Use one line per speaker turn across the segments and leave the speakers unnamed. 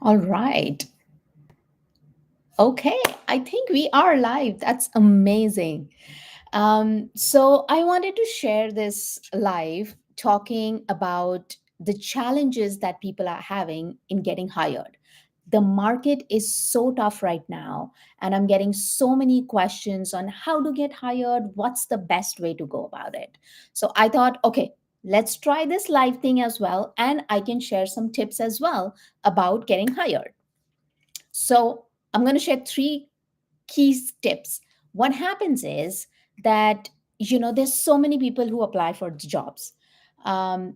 All right. Okay. I think we are live. That's amazing. So I wanted to share this live talking about the challenges that people are having in getting hired. The market is so tough right now, and I'm getting so many questions on how to get hired, what's the best way to go about it. So I thought, okay, let's try this live thing as well, and I can share some tips as well about getting hired. So I'm going to share three key tips. What happens is that there's so many people who apply for jobs.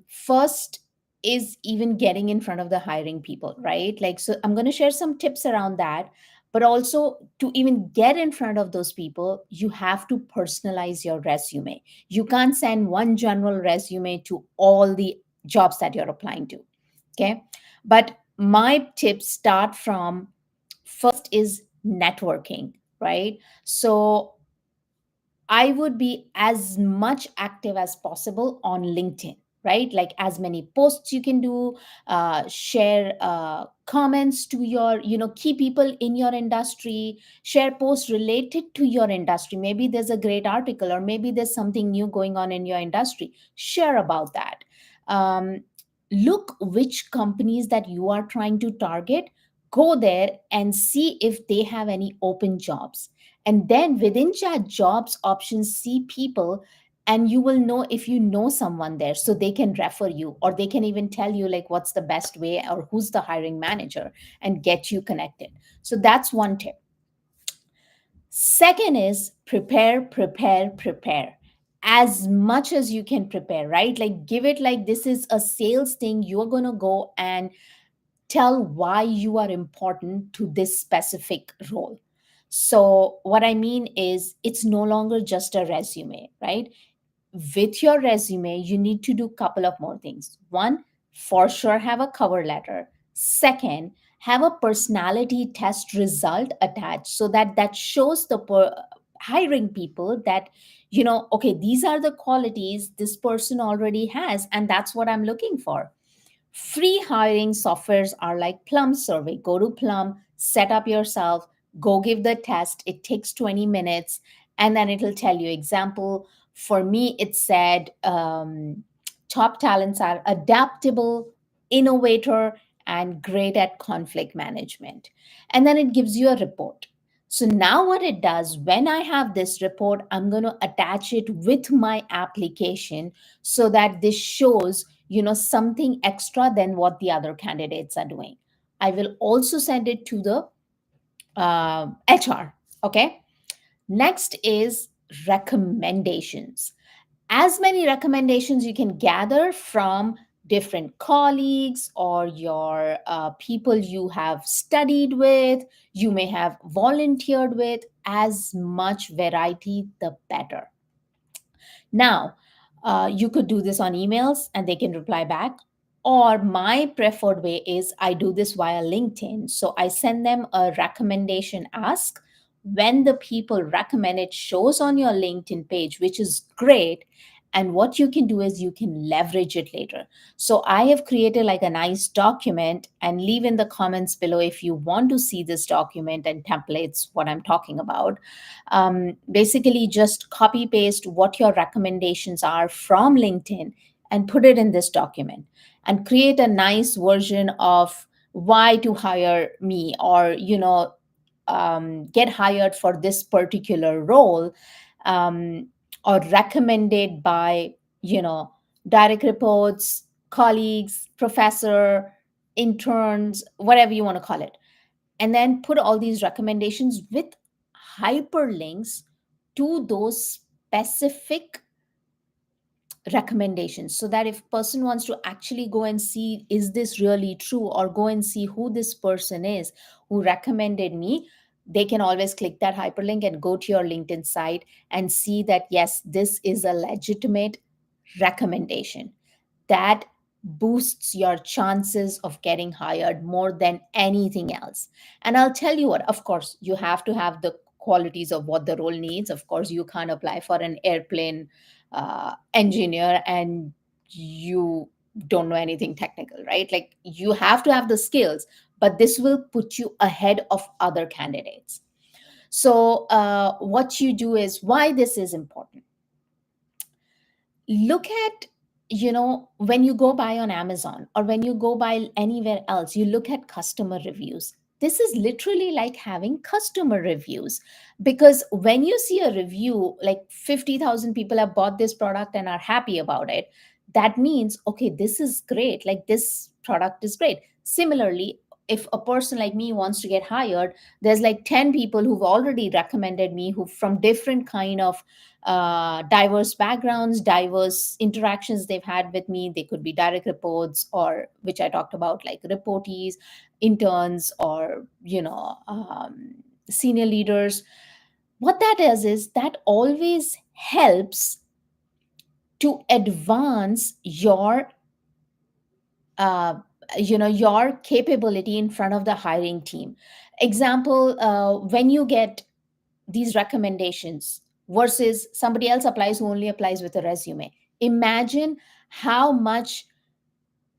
First is even getting in front of the hiring people, right? Like, so I'm going to share some tips around that. But also, to even get in front of those people, you have to personalize your resume. You can't send one general resume to all the jobs that you're applying to. Okay. But my tips start from, first is networking, right? So I would be as much active as possible on LinkedIn, right? Like as many posts you can do, share comments to your, key people in your industry, share posts related to your industry. Maybe there's a great article, or maybe there's something new going on in your industry. Share about that. Um, Look which companies that you are trying to target. Go there and see if they have any open jobs, and then within chat jobs options, see people, and you will know if you know someone there, so they can refer you, or they can even tell you like what's the best way or who's the hiring manager, and get you connected. So that's one tip. Second is prepare, prepare, prepare. As much as you can prepare, right? Like give it like this is a sales thing. You're going to go and tell why you are important to this specific role. So, what I mean is, it's no longer just a resume, right? With your resume, you need to do a couple of more things. One, for sure, have a cover letter. Second, have a personality test result attached, so that that shows the hiring people that okay, these are the qualities this person already has, and that's what I'm looking for. Free hiring softwares are like Plum Survey. Go to Plum, set up yourself, go give the test. It takes 20 minutes, and then it'll tell you. Example, for me, it said top talents are adaptable, innovator, and great at conflict management. And then it gives you a report. So now, what it does, when I have this report, I'm going to attach it with my application, so that this shows something extra than what the other candidates are doing. I will also send it to the HR. Okay. Next is recommendations. As many recommendations you can gather from different colleagues, or your people you have studied with, you may have volunteered with. As much variety, the better. Now, you could do this on emails and they can reply back. Or my preferred way is I do this via LinkedIn. So I send them a recommendation ask. When the people recommend, it shows on your LinkedIn page, which is great. And what you can do is you can leverage it later. So I have created like a nice document, and leave in the comments below if you want to see this document and templates, what I'm talking about. Basically, just copy paste what your recommendations are from LinkedIn and put it in this document, and create a nice version of why to hire me, or get hired for this particular role, um, or recommended by you know direct reports, colleagues, professor, interns, whatever you want to call it. And then put all these recommendations with hyperlinks to those specific recommendations, so that if person wants to actually go and see is this really true, or go and see who this person is who recommended me, they can always click that hyperlink and go to your LinkedIn site and see that yes, this is a legitimate recommendation. That boosts your chances of getting hired more than anything else. And I'll tell you what, of course, you have to have the qualities of what the role needs. Of course, you can't apply for an airplane engineer and you don't know anything technical, right? Like you have to have the skills, but this will put you ahead of other candidates. So what you do is, why this is important, look at, when you go buy on Amazon or when you go buy anywhere else, you look at customer reviews. This is literally like having customer reviews, because when you see a review like 50,000 people have bought this product and are happy about it, that means, okay, this is great, like this product is great. Similarly, if a person like me wants to get hired, there's like 10 people who've already recommended me, who from different kind of diverse backgrounds, diverse interactions they've had with me. They could be direct reports, or which I talked about, like reportees, interns, or senior leaders. What that is that always helps to advance uh, your capability in front of the hiring team. Example, when you get these recommendations versus somebody else applies who only applies with a resume, imagine how much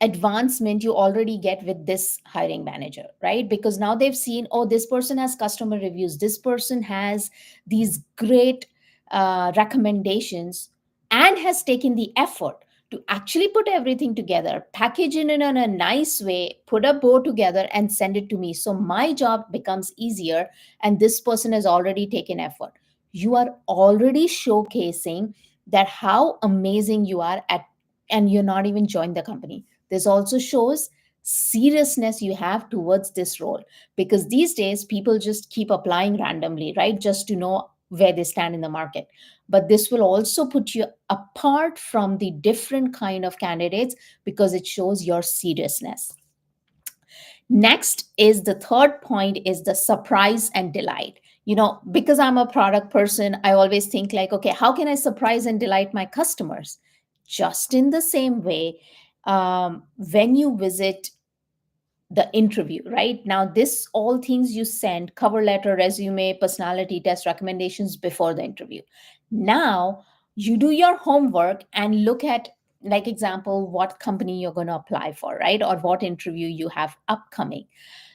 advancement you already get with this hiring manager, right? Because now they've seen, oh, this person has customer reviews, this person has these great recommendations, and has taken the effort to actually put everything together, package it in a nice way, put a bow together, and send it to me. So my job becomes easier, and this person has already taken effort. You are already showcasing that how amazing you are at, and you're not even joined the company. This also shows seriousness you have towards this role, because these days people just keep applying randomly, right? Just to know where they stand in the market. But this will also put you apart from the different kind of candidates, because it shows your seriousness. Next is the third point, is the surprise and delight. Because I'm a product person, I always think like, okay, how can I surprise and delight my customers? Just in the same way, when you visit the interview, right? Now, this all things you send: cover letter, resume, personality test, recommendations before the interview. Now, you do your homework and look at, like, example, what company you're going to apply for, right? Or what interview you have upcoming.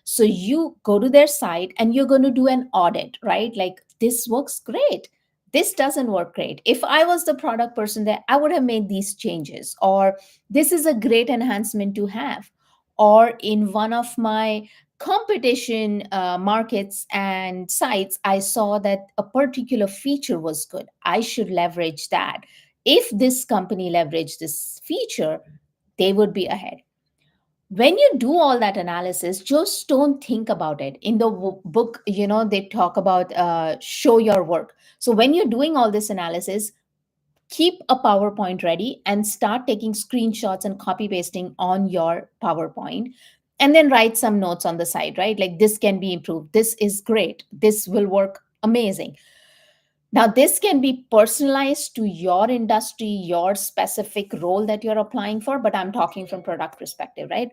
So you go to their site and you're going to do an audit, right? Like, this works great, this doesn't work great. If I was the product person there, I would have made these changes, or this is a great enhancement to have. Or in one of my competition markets and sites, I saw that a particular feature was good, I should leverage that. If this company leveraged this feature, they would be ahead. When you do all that analysis, just don't think about it. In the book, they talk about show your work. So when you're doing all this analysis, keep a PowerPoint ready and start taking screenshots and copy pasting on your PowerPoint. And then write some notes on the side, right? Like, this can be improved, this is great, this will work amazing. Now, this can be personalized to your industry, your specific role that you're applying for, but I'm talking from product perspective, right?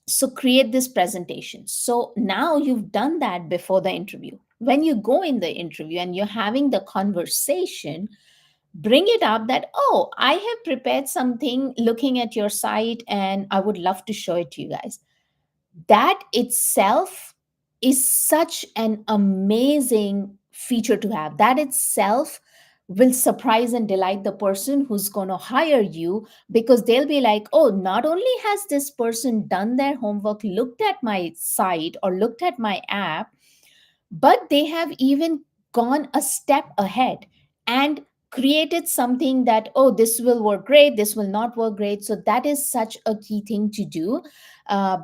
So create this presentation. So now you've done that before the interview. When you go in the interview and you're having the conversation, bring it up that, oh, I have prepared something looking at your site and I would love to show it to you guys. That itself is such an amazing feature to have. That itself will surprise and delight the person who's going to hire you, because they'll be like, oh, not only has this person done their homework, looked at my site or looked at my app, but they have even gone a step ahead and created something that, oh, this will work great, this will not work great. So that is such a key thing to do,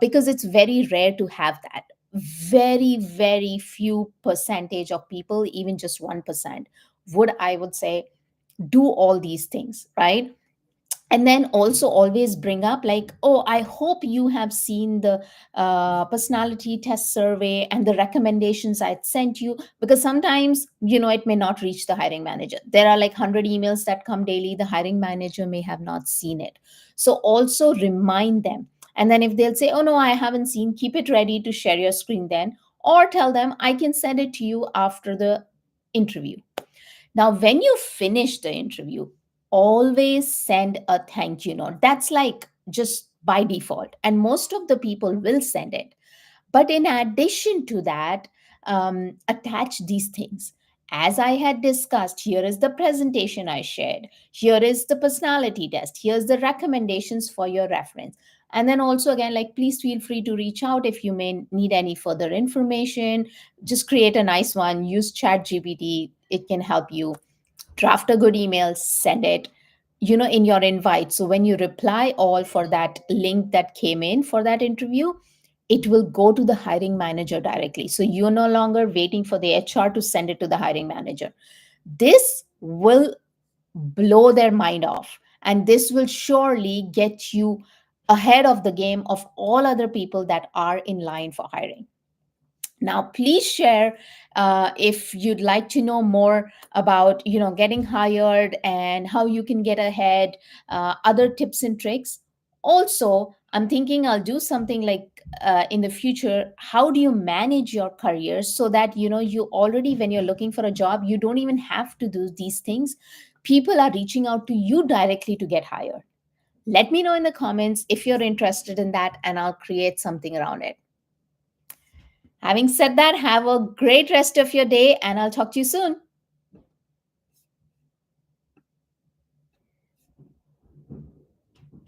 because it's very rare to have that. Very, very few percentage of people, even just 1%, would say do all these things, right? And then also always bring up like, oh, I hope you have seen the personality test survey and the recommendations I sent you, because sometimes it may not reach the hiring manager. There are like 100 emails that come daily, the hiring manager may have not seen it. So also remind them. And then if they'll say, oh no, I haven't seen, keep it ready to share your screen then, or tell them I can send it to you after the interview. Now, when you finish the interview, always send a thank you note. That's like just by default. And most of the people will send it. But in addition to that, attach these things. As I had discussed, here is the presentation I shared. Here is the personality test. Here's the recommendations for your reference. And then also, again, like, please feel free to reach out if you may need any further information. Just create a nice one, use ChatGPT. It can help you draft a good email, send it, in your invite. So when you reply all for that link that came in for that interview, it will go to the hiring manager directly. So you're no longer waiting for the HR to send it to the hiring manager. This will blow their mind off, and this will surely get you ahead of the game of all other people that are in line for hiring. Now, please share if you'd like to know more about getting hired and how you can get ahead, other tips and tricks. Also, I'm thinking I'll do something like in the future. How do you manage your career so that you already, when you're looking for a job, you don't even have to do these things. People are reaching out to you directly to get hired. Let me know in the comments if you're interested in that, and I'll create something around it. Having said that, have a great rest of your day, and I'll talk to you soon.